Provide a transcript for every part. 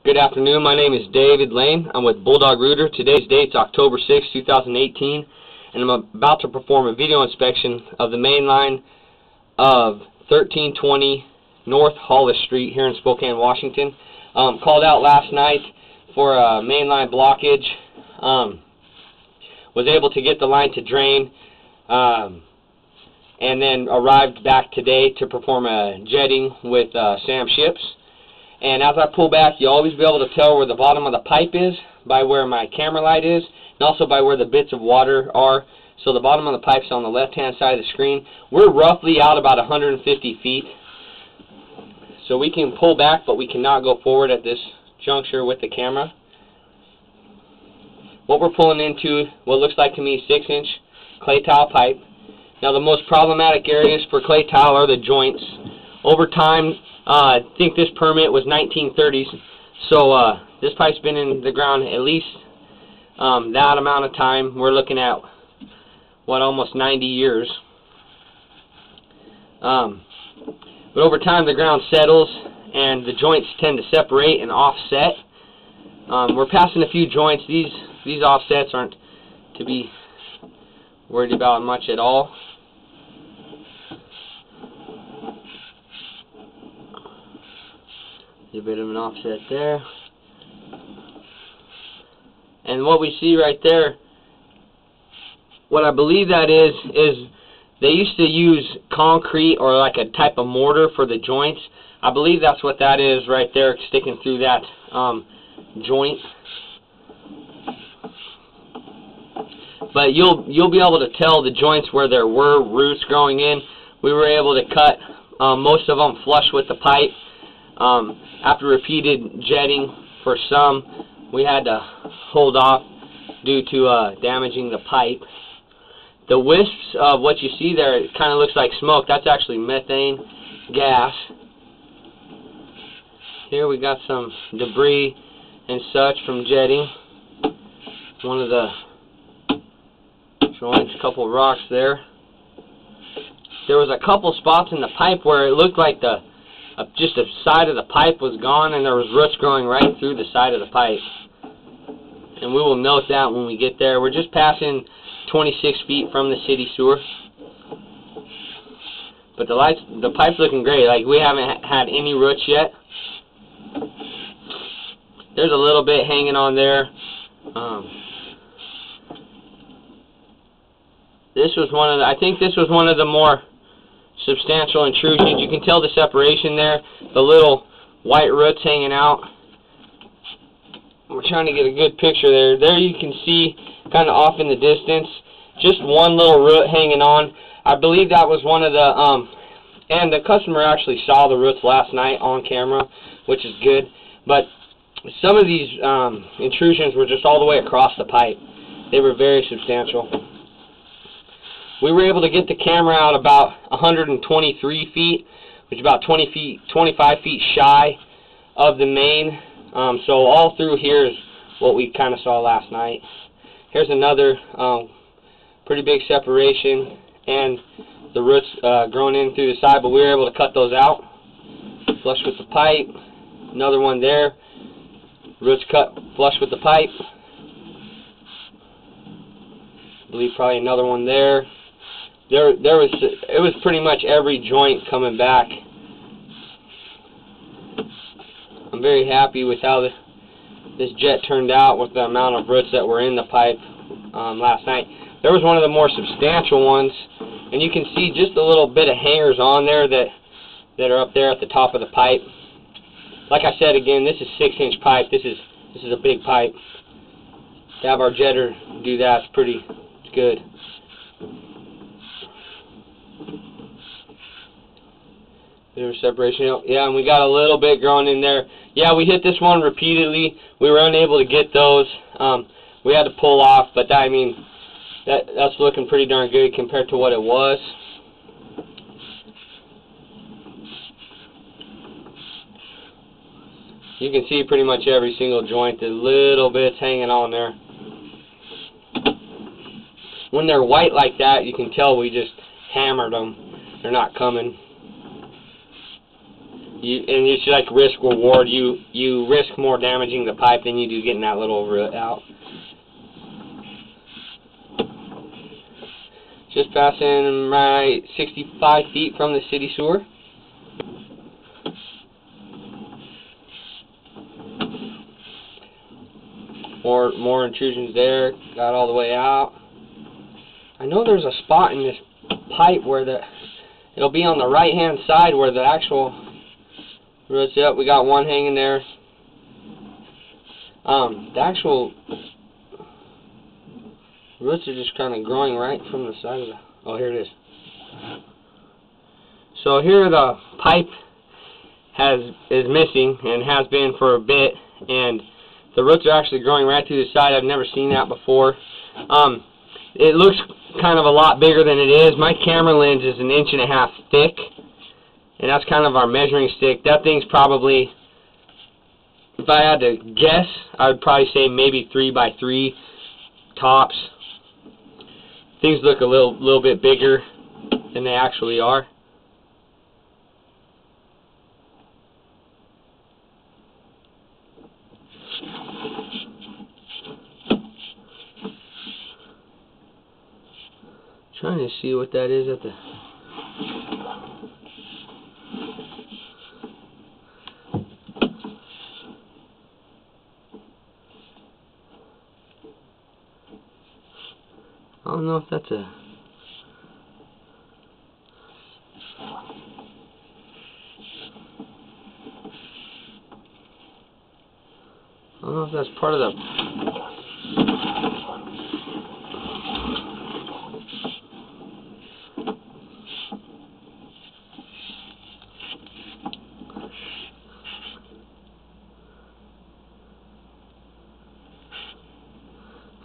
Good afternoon. My name is David Lane. I'm with Bulldog Rooter. Today's date's October 6, 2018, and I'm about to perform a video inspection of the main line of 1320 North Hollis Street here in Spokane, Washington. Called out last night for a main line blockage. Was able to get the line to drain, and then arrived back today to perform a jetting with Sam Ships. And as I pull back, you'll always be able to tell where the bottom of the pipe is by where my camera light is, and also by where the bits of water are. So the bottom of the pipe's on the left-hand side of the screen. We're roughly out about 150 feet. So we can pull back, but we cannot go forward at this juncture with the camera. What we're pulling into, what looks like to me, 6-inch clay tile pipe. Now the most problematic areas for clay tile are the joints. Over time, I think this permit was 1930s, so this pipe's been in the ground at least that amount of time. We're looking at, what, almost 90 years. But over time the ground settles and the joints tend to separate and offset. We're passing a few joints. These offsets aren't to be worried about much at all. A bit of an offset there. And what we see right there, what I believe that is they used to use concrete or like a type of mortar for the joints. I believe that's what that is right there, sticking through that joint. But you'll be able to tell the joints where there were roots growing in. We were able to cut most of them flush with the pipe. After repeated jetting for some, we had to hold off due to damaging the pipe. The wisps of what you see there, it kind of looks like smoke. That's actually methane gas. Here we got some debris and such from jetting. One of the joints, a couple of rocks there. There was a couple spots in the pipe where it looked like just the side of the pipe was gone, and there was roots growing right through the side of the pipe. And we will note that when we get there. We're just passing 26 feet from the city sewer. But the pipe's looking great. Like, we haven't had any roots yet. There's a little bit hanging on there. I think this was one of the more substantial intrusions. You can tell the separation there, the little white roots hanging out. We're trying to get a good picture there. There you can see, kind of off in the distance, just one little root hanging on. I believe that was one of the, and the customer actually saw the roots last night on camera, which is good. But some of these intrusions were just all the way across the pipe. They were very substantial. We were able to get the camera out about 123 feet, which is about 25 feet shy of the main. So all through here is what we kind of saw last night. Here's another pretty big separation, and the roots growing in through the side, but we were able to cut those out. Flush with the pipe. Another one there. Roots cut flush with the pipe. I believe probably another one there. It was pretty much every joint coming back. I'm very happy with how this jet turned out with the amount of roots that were in the pipe last night. There was one of the more substantial ones, and you can see just a little bit of hangers on there that are up there at the top of the pipe. Like I said again, this is 6-inch pipe. This is a big pipe. To have our jetter do that is pretty good. There's separation. Yeah, and we got a little bit growing in there. Yeah, we hit this one repeatedly. We were unable to get those. We had to pull off, but I mean, that's looking pretty darn good compared to what it was. You can see pretty much every single joint. The little bits hanging on there. When they're white like that, you can tell we just hammered them. They're not coming. And it's like risk reward. You risk more damaging the pipe than you do getting that little root out. Just passing right 65 feet from the city sewer. More intrusions there. Got all the way out. I know there's a spot in this pipe where it'll be on the right hand side where the actual roots. Yep, we got one hanging there. The actual roots are just kind of growing right from the side of the... Oh, here it is. So here the pipe is missing and has been for a bit, and the roots are actually growing right through the side. I've never seen that before. It looks kind of a lot bigger than it is. My camera lens is 1.5 inches thick, and that's kind of our measuring stick. That thing's probably, if I had to guess, I would probably say maybe 3 by 3 tops. Things look a little bit bigger than they actually are. Trying to see what that is at the... I don't know if that's a... I don't know if that's part of the...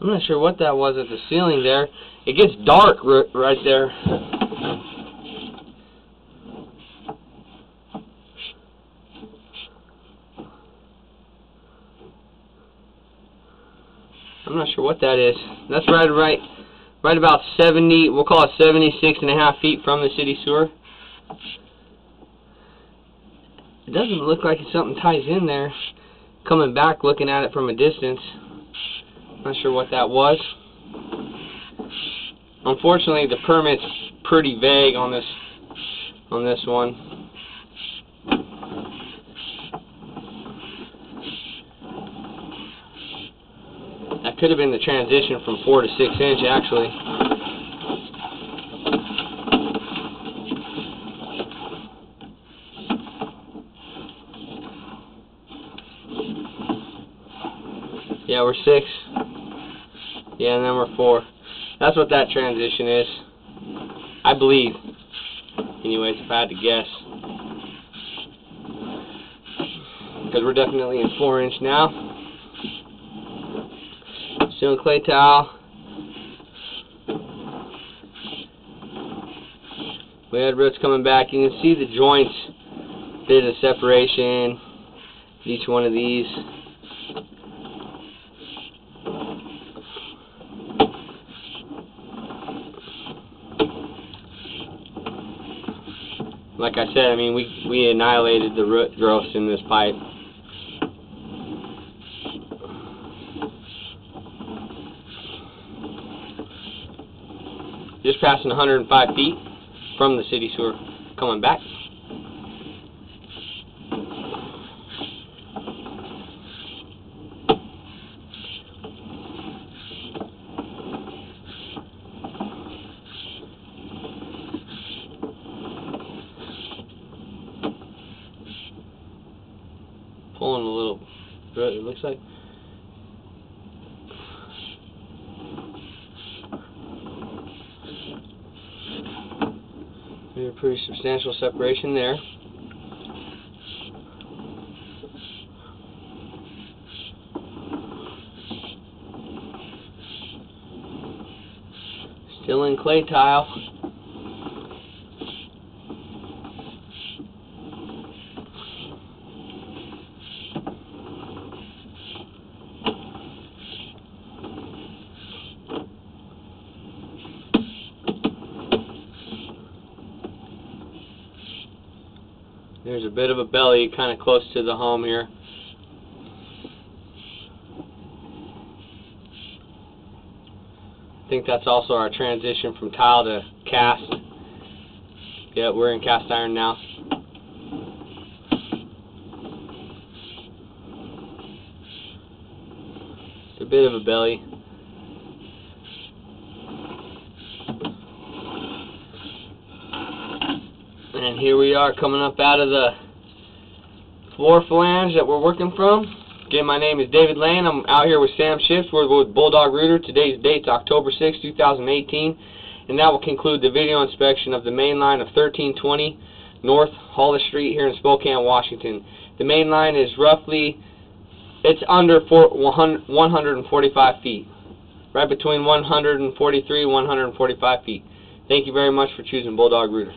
I'm not sure what that was at the ceiling there. It gets dark right there. I'm not sure what that is. That's right about 70, we'll call it 76.5 feet from the city sewer. It doesn't look like something ties in there. Coming back, looking at it from a distance. Not sure what that was. Unfortunately, the permit's pretty vague on this one. That could have been the transition from 4 to 6 inch, actually. Yeah, we're 6. Yeah, and then we're 4. That's what that transition is, I believe. Anyways, if I had to guess. Because we're definitely in 4 inch now. Still in clay tile. We had roots coming back. You can see the joints, bit of separation, each one of these. Like I said, I mean, we annihilated the root growths in this pipe. Just passing 105 feet from the city sewer, coming back. Pulling a little root, it looks like. There's a pretty substantial separation there. Still in clay tile. There's a bit of a belly kind of close to the home here. I think that's also our transition from tile to cast. Yeah, we're in cast iron now. It's a bit of a belly. And here we are coming up out of the floor flange that we're working from. Again, my name is David Lane. I'm out here with Sam Ships. We're with Bulldog Rooter. Today's date's October 6, 2018. And that will conclude the video inspection of the main line of 1320 North Hollis Street here in Spokane, Washington. The main line is roughly, it's under 145 feet. Right between 143 and 145 feet. Thank you very much for choosing Bulldog Rooter.